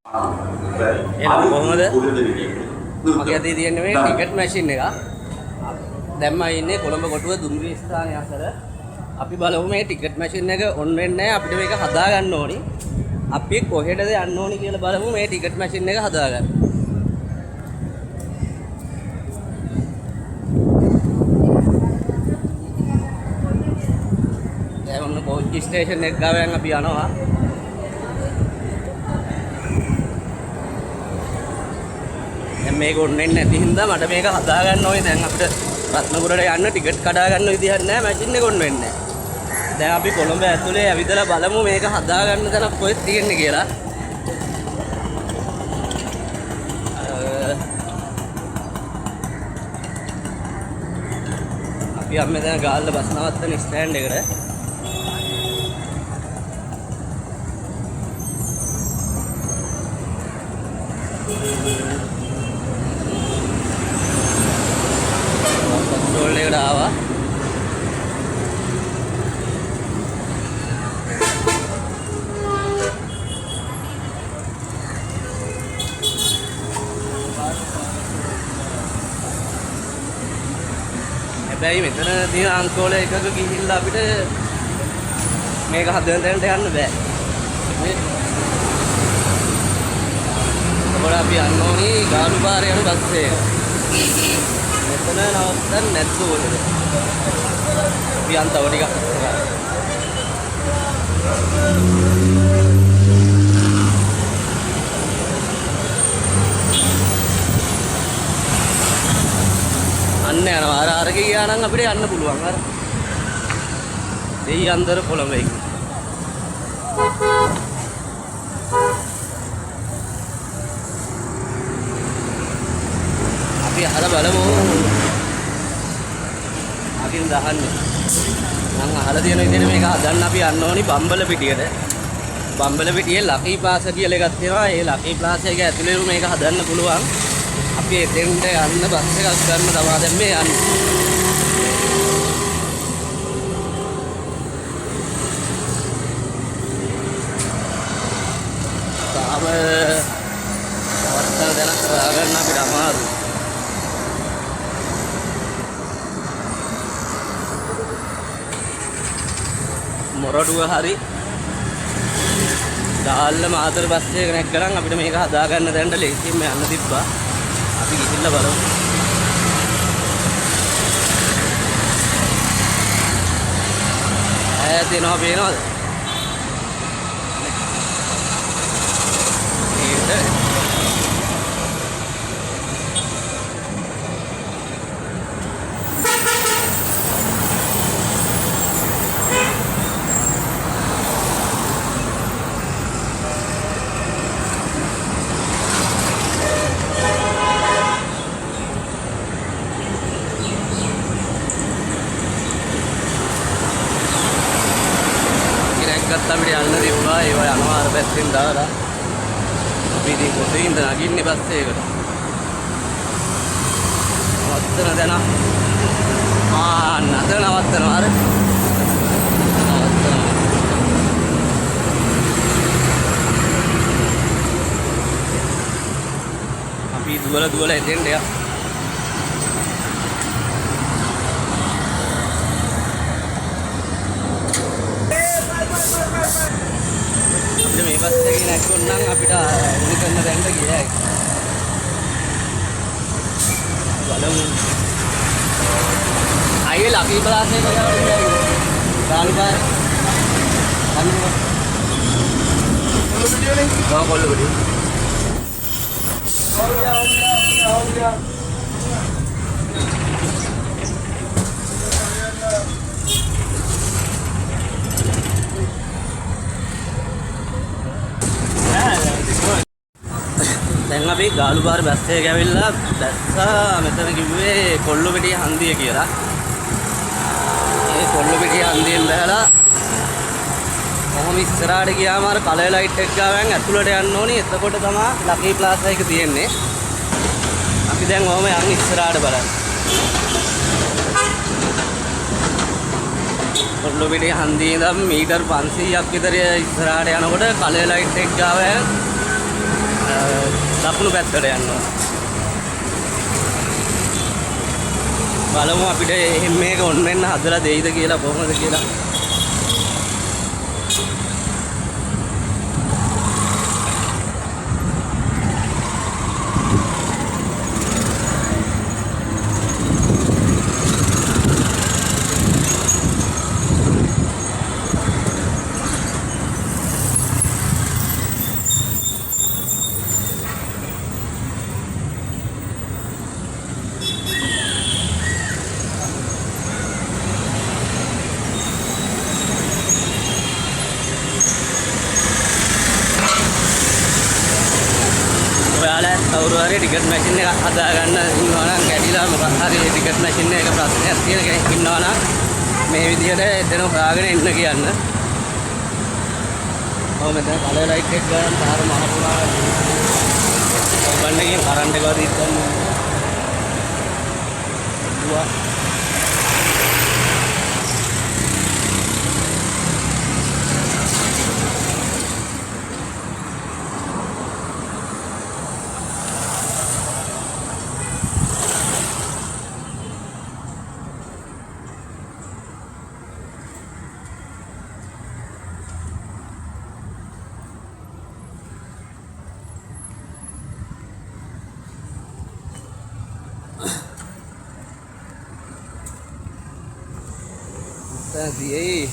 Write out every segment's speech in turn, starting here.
එහෙනම් කොහොමද? මගේ අතේ තියෙන මේ ටිකට් මැෂින් එක. දැන් මම ඉන්නේ කොළඹ කොටුව දුම්රිය ස්ථානයේ අතර. අපි බලමු මේ ටිකට් මැෂින් එක ඔන් වෙන්නේ නැහැ. අපිට මේක හදා ගන්න ඕනි. අපි කොහෙටද යන්න ඕනි කියලා බලමු මේ ටිකට් මැෂින් එක හදාගන්න. දැන් ඔන්න කෝච්චි ස්ටේෂන් එක ගාවෙන් අපි යනවා. දැන් මේක ඔන් වෙන්නේ නැති හින්දා මට මේක හදා ගන්න ඕනේ. දැන් අපිට රත්නපුරට යන්න ටිකට් කඩා ගන්න විදිහක් නැහැ. මැෂින් එක ඔන් වෙන්නේ නැහැ. දැන් අපි කොළඹ ඇතුලේ ඇවිදලා බලමු මේක හදා ගන්න තැන කොහෙද තියෙන්නේ කියලා. අපි අම්මේ දැන් ගාල්ල බස් නවත්තන ස්ටෑන්ඩ් එකට. කන්ට්‍රෝල් එකට ආවා. හැබැයි මෙතන තියෙන අංකෝල එකක ගිහිල්ලා අපිට මේක හදන තැනට යන්න බෑ. ඒකෝල අපි යන්න ඕනි ගාලු පාරේ යන බස් එක. මෙතන නවත්තන්න නැද්ද ඕනේ. අපි යන් තව ටිකක් අන්න යනවා. අර ගියා නම් අපිට යන්න පුළුවන්. අර දෙයි අන්දර කොළඹ එක. අපි අහලා බලමු. අකින් දහන්නේ. මම අහලා තියෙන විදිහට මේක හදන්න අපි යන්න ඕනි බම්බල පිටියට. බම්බල පිටියේ ලකී ප්ලාස කියලා එකක් තියෙනවා. ඒ ලකී ප්ලාස එක ඇතුලේ මේක හදන්න පුළුවන්. අපි එතෙන්ට යන්න බස් එකක් ගන්න තමයි දැන් මේ යන්නේ. තාම වත්තන දැනක් හොයාගන්න අපිට අමාරුයි. මොරටුව හරි ගාල්ල මාතර බස් එක නැග්ගනම් අපිට මේක හදා ගන්න දැනට ලේසියෙන්ම යන්න තිබ්බා. අපි ගිහිල්ලා බලමු. ඈත එනවා පේනවද? ගත්ත අපිට යන්න තිබ්බා. ඒවා යනවා අර පැත්තෙන් දාලා. අපි ඉතින් කොටින්ද නගින්නේ බස් එකකට. නවත්තන දැන. නතර නවත්තනවා අර. නවත්තනවා. අපි දුවලා එතෙන්ට යනවා. මේ බස් එකේ නැගුණනම් අපිට උණි කරන දැන්ට ගියයි. බලමු. අයියේ ලකී ප්ලාස් එක ගාලා ගාලු පාර. අන්න. කොල්ල විදිය. ඕගියා. දැන් අපි ගාලු පාර බස් එකේ ඇවිල්ලා දැස්සා මෙතන කිව්වේ කොල්ලොපිටිය හන්දිය කියලා. ඒ කොල්ලොපිටිය හන්දියෙන් බහලා කොහොම ඉස්සරහට ගියාම අර කලර් ලයිට් එක ගාවෙන් ඇතුළට යන්න ඕනි. එතකොට තමයි ලකී ප්ලාසා එක තියෙන්නේ. අපි දැන් ඔහම යන් ඉස්සරහට බලන්න. කොල්ලොපිටිය හන්දියේ ඉඳන් මීටර් 500ක් විතර ඉස්සරහට යනකොට කලර් ලයිට් එක ගාවෙන් දකුණු පැත්තට යනවා. බලමු අපිට එහෙම මේක ඔන්න වෙන්න හදලා දෙයිද කියලා කොහොමද කියලා. කවුරු හරි ටිකට් මැෂින් එකක් හදාගන්න ඉන්නවා නම් කැඩිලා මොකක් හරි ටිකට් මැෂින් එක ප්‍රශ්නයක් තියෙන කෙනෙක් ඉන්නවා නම් මේ විදිහට එතන හොයාගෙන එන්න කියන්න. ඔව් මෙතන කලර් ලයිට් එක ගන්න පාර මහ පුරා බණ්ඩේ කරන්ට් එක වදින්න දුවා. තදී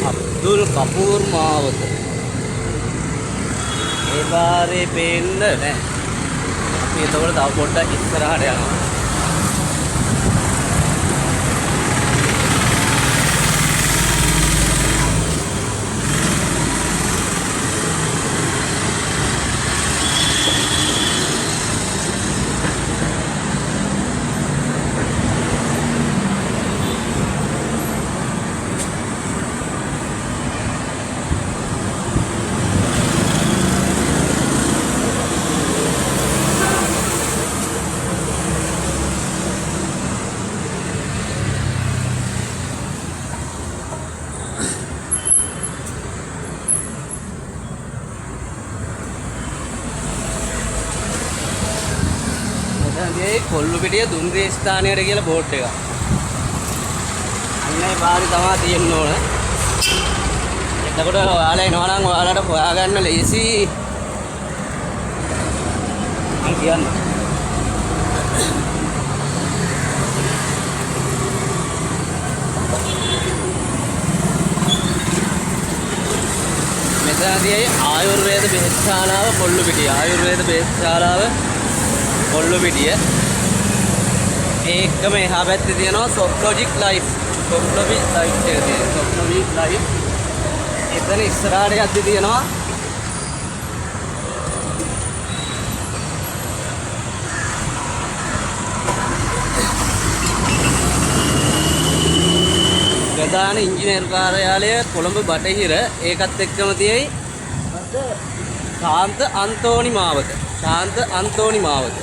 අබ්දුල් කපූර් මාවත ඒ පාරේ පේන්න නැහැ. අපි එතකොට තව පොඩ්ඩක් ඉස්සරහට යනවා. කොල්ලුපිටිය දුම්රිය ස්ථානයට කියලා බෝඩ් එකක්. අන්න ඒ පාරේ තමයි තියෙන්න ඕන. එතකොට ඔයාලා එනවා නම් ඔයාලට හොයාගන්න ලේසි. මම කියන්න. මෙතනදී ආයුර්වේද බෙහෙත්ශාලාව කොල්ලුපිටිය. ආයුර්වේද බෙහෙත්ශාලාව කොල්ලුපිටිය. ඒකම එහා පැත්තේ තියෙනවා සොප්ලොජික් ලයිෆ්. සොප්ලොජික් ලයිෆ් එක තියෙනවා. සොප්ලොජික් ලයිෆ්. එතන ඉස්සරහට යද්දි තියෙනවා ප්‍රධාන ඉංජිනේරු කාර්යාලය කොළඹ බටහිර. ඒකත් එක්කම තියෙයි ශාන්ත අන්තෝනි මාවත. ශාන්ත අන්තෝනි මාවත.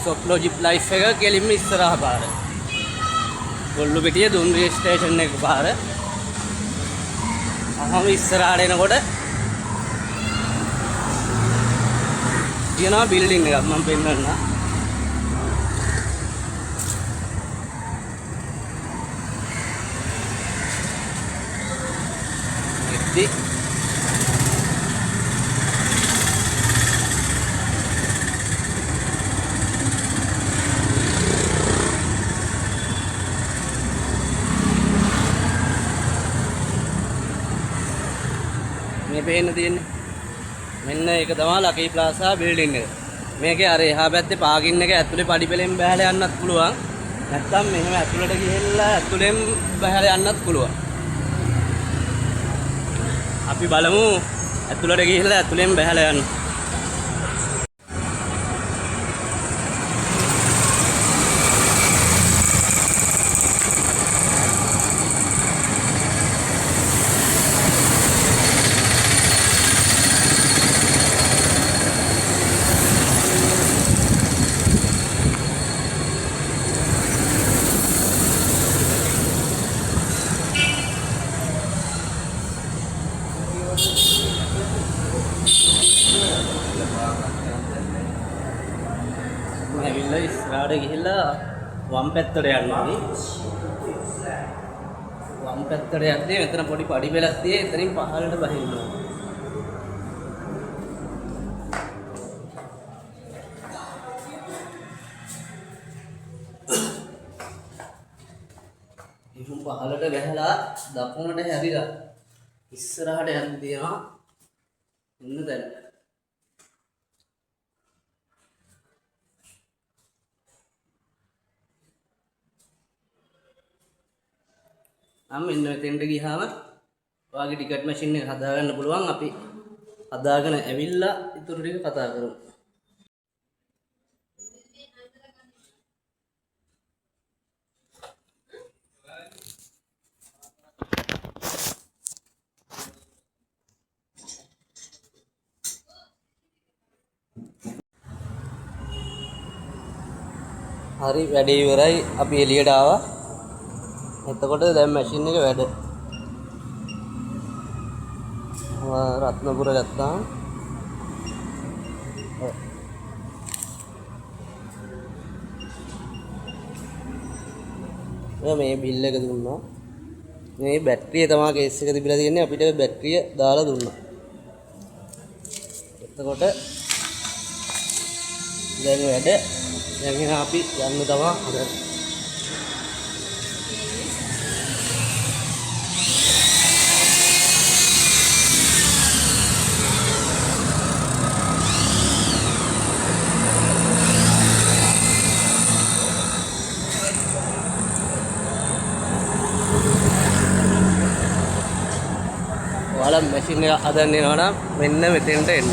සොප්ලොජික් ලයිෆ් එක කෙලින්ම ඉස්සරහ පාර. කොල්ලුපිටිය දුම්රිය ස්ටේෂන් එක පාර. අහම ඉස්සරහට එනකොට තියෙනවා බිල්ඩින් එකක් මම පෙන්නන්න. මේ පේන්න තියෙන්නේ මෙන්න ඒක තමයි ලකී ප්ලාසා බිල්ඩින් එක. මේකේ අර එහා පැත්තේ පාකින් එක ඇතුලේ පඩිපෙලෙන් බහලා යන්නත් පුළුවන්. නැත්තම් මෙහෙම ඇතුලට ගිහිල්ලා ඇතුලෙන් බහලා යන්නත් පුළුවන්. අපි බලමු ඇතුලට ගිහිල්ලා ඇතුලෙන් බහලා යන්න. ඇවිල්ලා ඉස්සරහට ගිහිල්ලා වම් පැත්තට යනවා. වම් පැත්තට යද්දී මෙතන පොඩි පඩි පෙළක් තියෙයි. එතනින් පහළට බහින්න ඕන. ඉතින් පහළට බැහැලා දකුණට හැරිලා ඉස්සරහට යන්න තියෙනවා. ඉන්න දැන් මෙන්න මෙතෙන්ට ගියාම ඔයාගේ ටිකට් මැෂින් එක හදාගන්න පුළුවන්. අපි හදාගෙන ඇවිල්ලා ඊටු ටික කතා කරමු. හරි වැඩේ ඉවරයි. අපි එළියට ආවා. එතකොට දැන් මැෂින් එක වැඩ. රත්නපුර ගත්තා. මේ බිල් එක දුන්නා. මේ බැටරිය තමයි කේස් එක තිබිලා තියෙන්නේ. අපිට බැටරිය දාලා දුන්නා. එතකොට දැන් වැඩ. දැන් අපි යන්න තමයි. ඔයාලා මැෂින් එක හදන්න යනවා නම් මෙන්න මෙතෙන්ට එන්න.